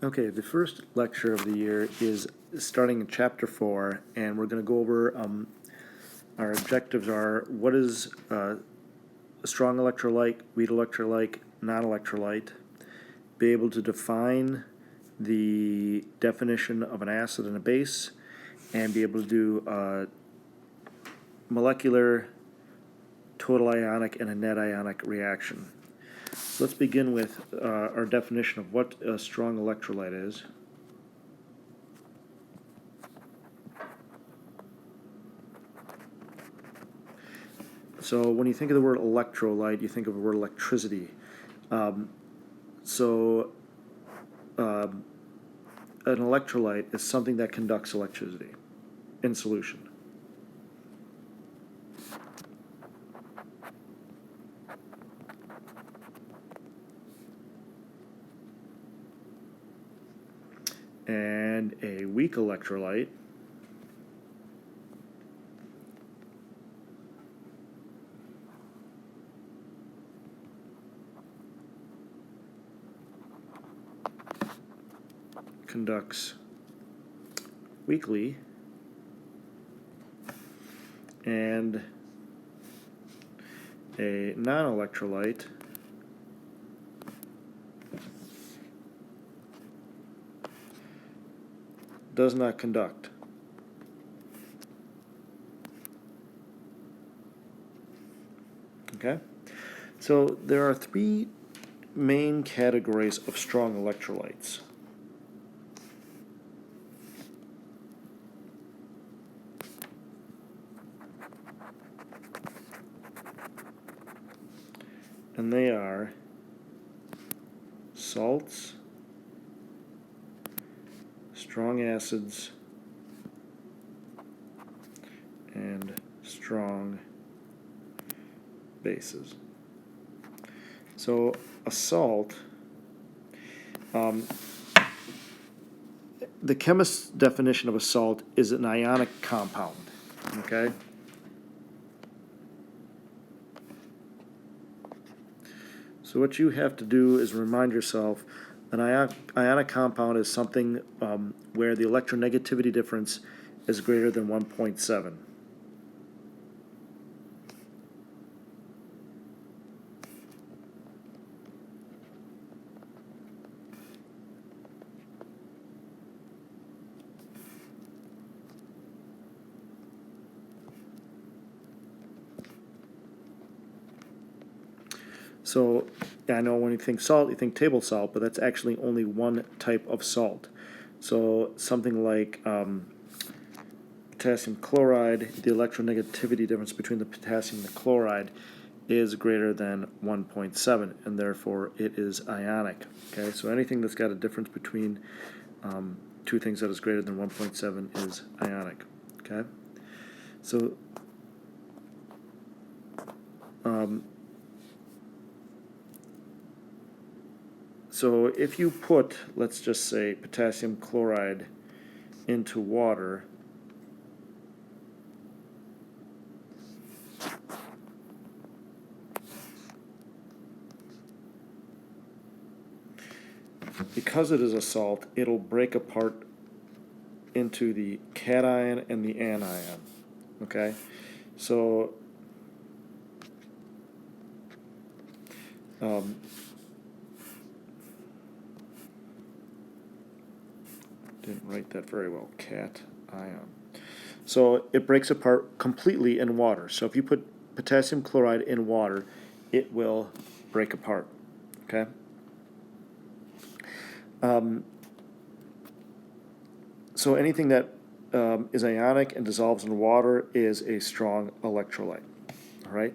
Okay, the first lecture of the year is starting in Chapter 4, and we're going to go over our objectives are what is a strong electrolyte, weak electrolyte, non-electrolyte, be able to define the definition of an acid and a base, and be able to do molecular, total ionic, and a net ionic reaction. So let's begin with our definition of what a strong electrolyte is. So when you think of the word electrolyte, you think of the word electricity. An electrolyte is something that conducts electricity in solution. And a weak electrolyte conducts weakly, and a non-electrolyte does not conduct. Okay? So there are three main categories of strong electrolytes. And they are salts, strong acids, and strong bases. So a salt, the chemist's definition of a salt is an ionic compound, okay? So what you have to do is remind yourself an ionic compound is something where the electronegativity difference is greater than 1.7. So, I know when you think salt, you think table salt, but that's actually only one type of salt. So, something like potassium chloride, the electronegativity difference between the potassium and the chloride is greater than 1.7, and therefore it is ionic. Okay, so anything that's got a difference between two things that is greater than 1.7 is ionic. Okay, so so if you put, let's just say, potassium chloride into water, because it is a salt, it'll break apart into the cation and the anion. Okay? So didn't write that very well, cation. So it breaks apart completely in water. So if you put potassium chloride in water, it will break apart. Okay? So anything that is ionic and dissolves in water is a strong electrolyte. All right?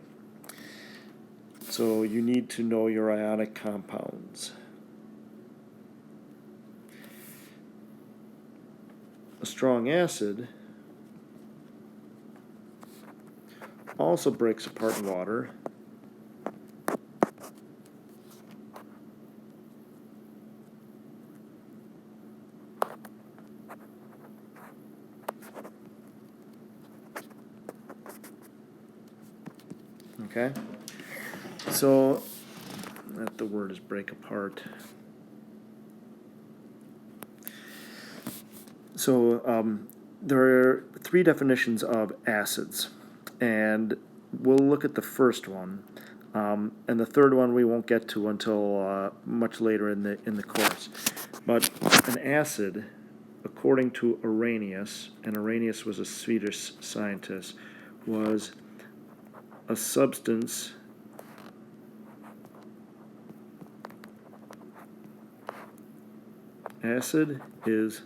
So you need to know your ionic compounds. A strong acid also breaks apart in water. Okay? So, not the word is break apart. there are three definitions of acids, and we'll look at the first one, and the third one we won't get to until much later in the course. But an acid, according to Arrhenius, and Arrhenius was a Swedish scientist, was a substance acid is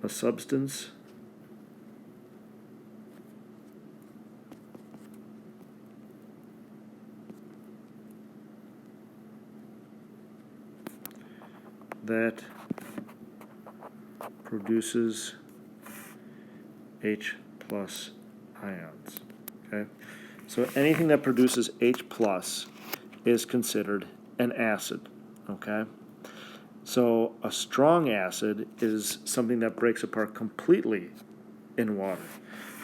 a substance that produces H plus ions. Okay, so anything that produces H plus is considered an acid. Okay, so a strong acid is something that breaks apart completely in water.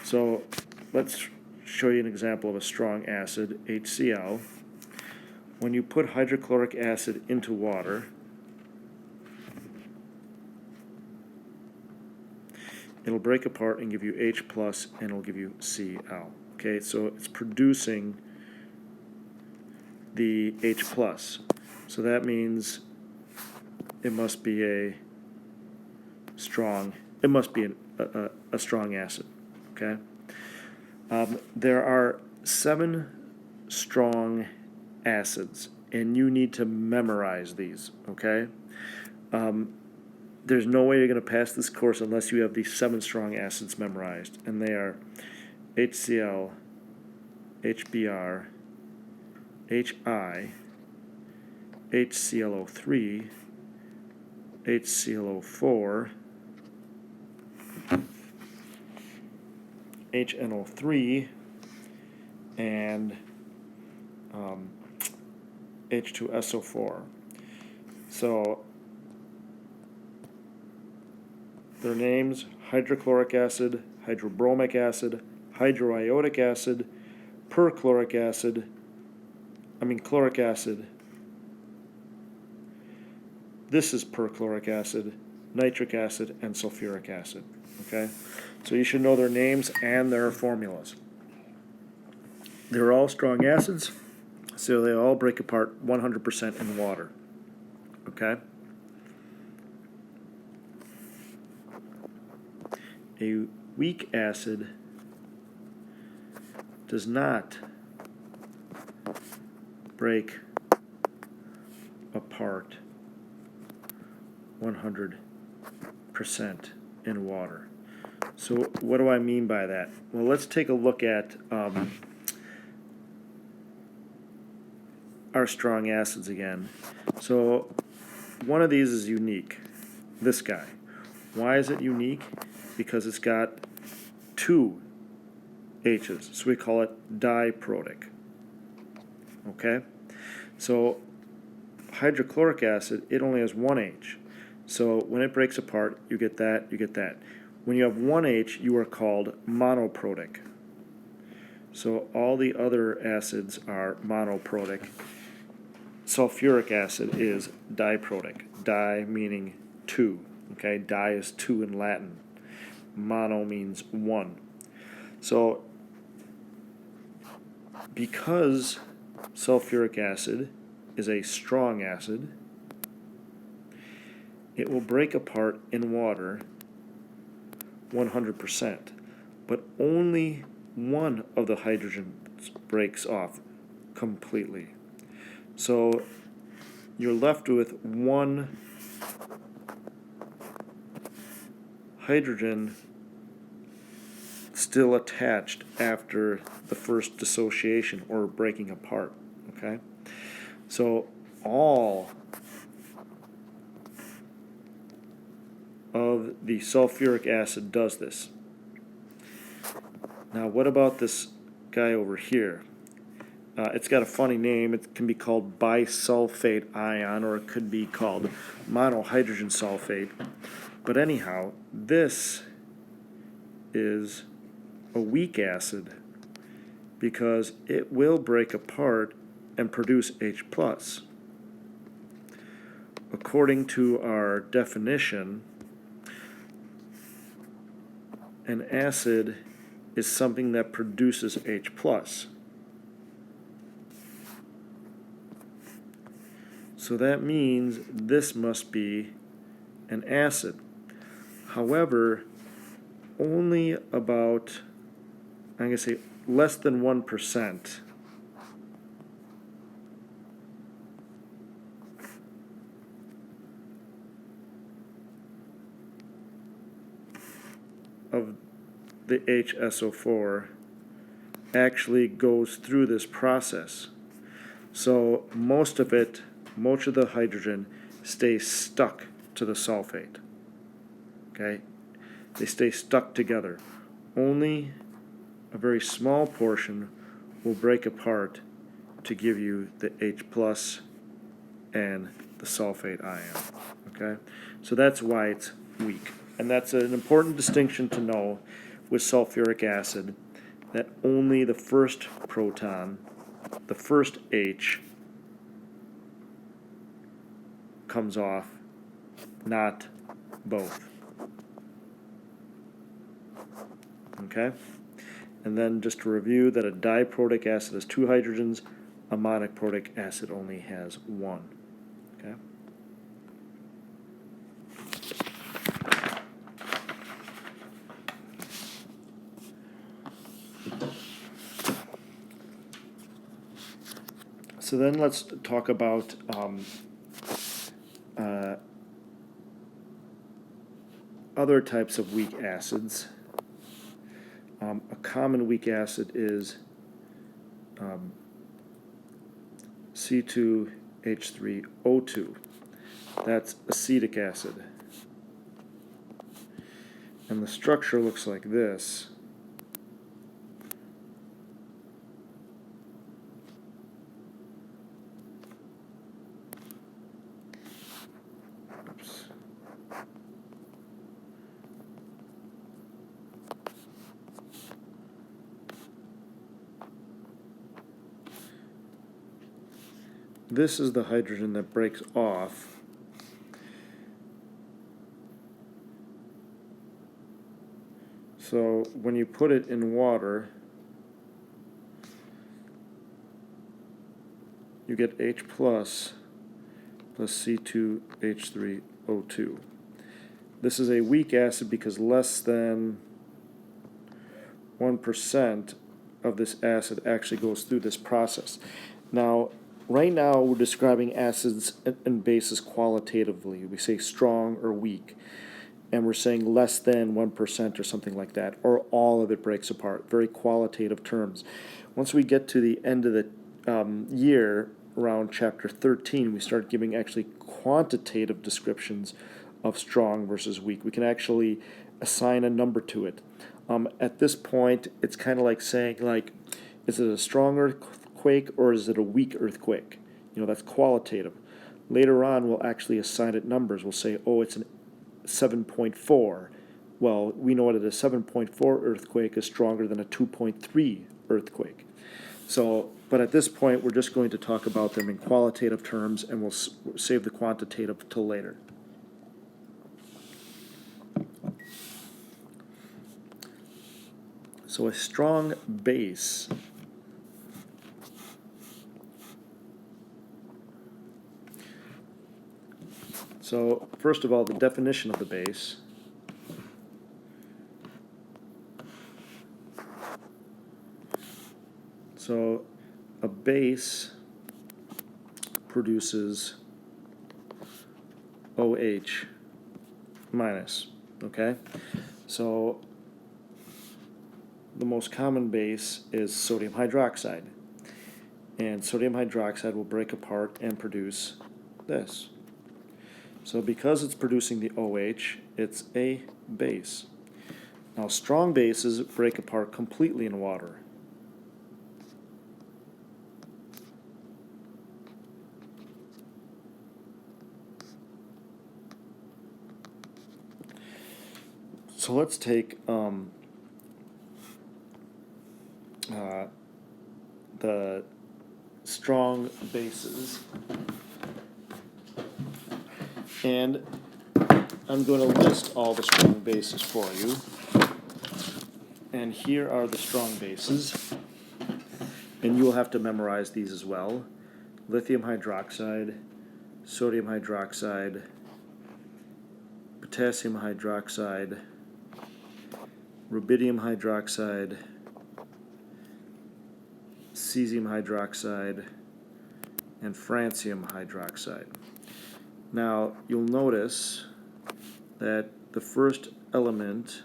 So let's show you an example of a strong acid, HCl. When you put hydrochloric acid into water, it'll break apart and give you H plus, and it'll give you Cl. Okay, so it's producing the H plus. So that means it must be a strong acid. Okay. There are 7 strong acids, and you need to memorize these. Okay. There's no way you're going to pass this course unless you have these 7 strong acids memorized, and they are HCl, HBr, HI, HClO3, HClO4, HNO3, and H2SO4. So their names: hydrochloric acid, hydrobromic acid, hydroiodic acid, chloric acid, this is perchloric acid, nitric acid, and sulfuric acid. Okay? So you should know their names and their formulas. They're all strong acids, so they all break apart 100% in water. Okay? A weak acid does not break apart 100% in water. So what do I mean by that? Well, let's take a look at our strong acids again. So one of these is unique, this guy. Why is it unique? Because it's got 2 H's, so we call it diprotic. Okay? So hydrochloric acid, it only has 1 H. So when it breaks apart, you get that, you get that. When you have 1 H, you are called monoprotic. So all the other acids are monoprotic. Sulfuric acid is diprotic. Di meaning 2. Okay, di is 2 in Latin. Mono means 1. So because sulfuric acid is a strong acid, it will break apart in water 100%, but only one of the hydrogens breaks off completely. So you're left with 1 hydrogen still attached after the first dissociation or breaking apart. Okay? So all of the sulfuric acid does this. Now, what about this guy over here? It's got a funny name. It can be called bisulfate ion, or it could be called monohydrogen sulfate. But anyhow, this is a weak acid because it will break apart and produce H+. According to our definition, an acid is something that produces H+. So that means this must be an acid. However, only about, I'm going to say, less than 1% of the HSO4 actually goes through this process. So most of the hydrogen stays stuck to the sulfate. Okay? They stay stuck together. Only a very small portion will break apart to give you the H+ and the sulfate ion. Okay? So that's why it's weak. And that's an important distinction to know with sulfuric acid, that only the first proton, the first H, comes off, not both. Okay? And then just to review that a diprotic acid has 2 hydrogens, a monoprotic acid only has 1. Okay? So then let's talk about other types of weak acids. A common weak acid is C2H3O2. That's acetic acid. And the structure looks like this. Oops. This is the hydrogen that breaks off. So when you put it in water, you get H plus C2H3O2. This is a weak acid because less than 1% of this acid actually goes through this process. Now, right now we're describing acids and bases qualitatively. We say strong or weak, and we're saying less than 1% or something like that, or all of it breaks apart. Very qualitative terms. Once we get to the end of the year, around chapter 13, we start giving actually quantitative descriptions of strong versus weak. We can actually assign a number to it. At this point, it's kind of like saying, like, is it a strong earthquake or is it a weak earthquake? You know, that's qualitative. Later on, we'll actually assign it numbers. We'll say, oh, it's an 7.4. Well, we know that a 7.4 earthquake is stronger than a 2.3 earthquake. So, but at this point, we're just going to talk about them in qualitative terms, and we'll save the quantitative till later. So a strong base So first of all, the definition of the base. So a base produces OH minus, okay? So the most common base is sodium hydroxide. And sodium hydroxide will break apart and produce this. So because it's producing the OH, it's a base. Now strong bases break apart completely in water. So let's take the strong bases, and I'm going to list all the strong bases for you. And here are the strong bases. And you will have to memorize these as well. Lithium hydroxide, sodium hydroxide, potassium hydroxide, rubidium hydroxide, cesium hydroxide, and francium hydroxide. Now, you'll notice that the first element,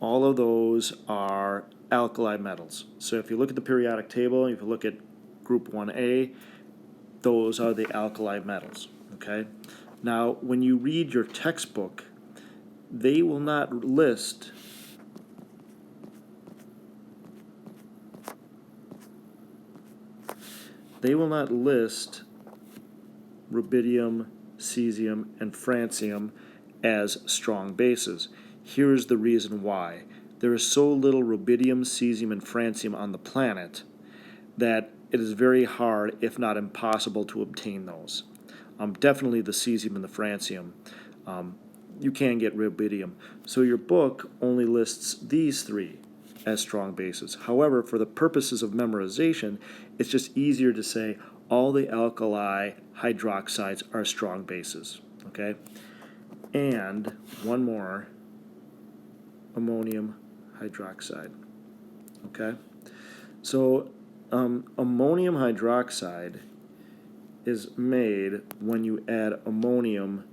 all of those are alkali metals. So if you look at the periodic table, if you look at group 1A, those are the alkali metals, okay? Now, when you read your textbook, they will not list rubidium, cesium, and francium as strong bases. Here's the reason why. There is so little rubidium, cesium, and francium on the planet that it is very hard, if not impossible, to obtain those. Definitely the cesium and the francium. You can get rubidium. So your book only lists these three as strong bases. However, for the purposes of memorization, it's just easier to say all the alkali hydroxides are strong bases, okay? And one more, ammonium hydroxide, okay? So ammonium hydroxide is made when you add ammonium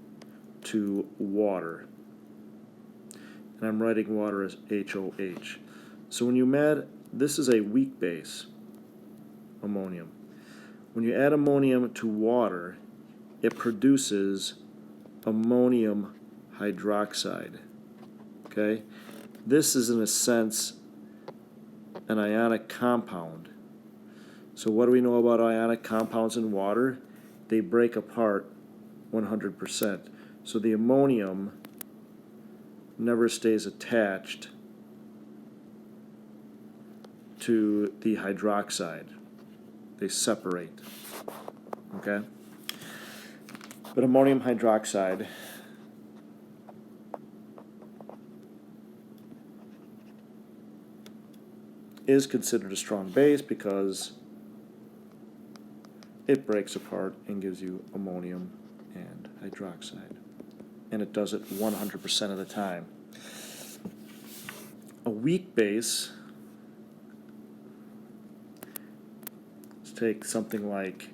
to water. And I'm writing water as HOH. So when you add, this is a weak base, ammonium. When you add ammonium to water, it produces ammonium hydroxide. Okay? This is, in a sense, an ionic compound. So what do we know about ionic compounds in water? They break apart 100%. So the ammonium never stays attached to the hydroxide. They separate. Okay? But ammonium hydroxide is considered a strong base because it breaks apart and gives you ammonium and hydroxide. And it does it 100% of the time. A weak base, let's take something like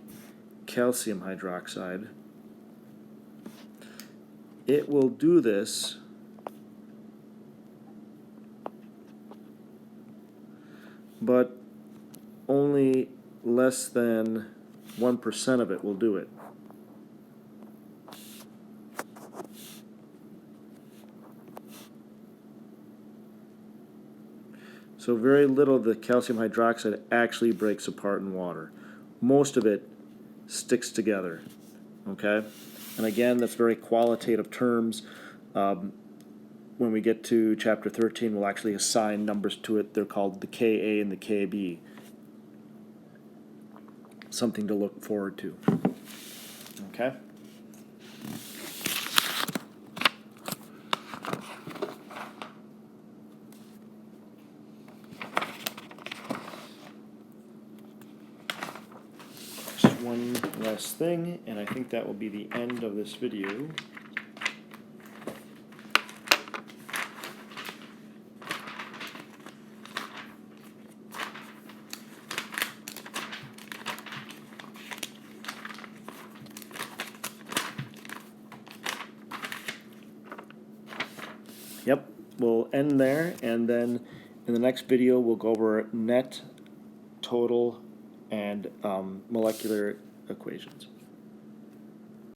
calcium hydroxide. It will do this but only less than 1% of it will do it. So very little of the calcium hydroxide actually breaks apart in water. Most of it sticks together, okay? And again, that's very qualitative terms. When we get to chapter 13, we'll actually assign numbers to it. They're called the Ka and the Kb. Something to look forward to, okay? Just one last thing, and I think that will be the end of this video. Yep, we'll end there, and then in the next video we'll go over net, total, and molecular equations.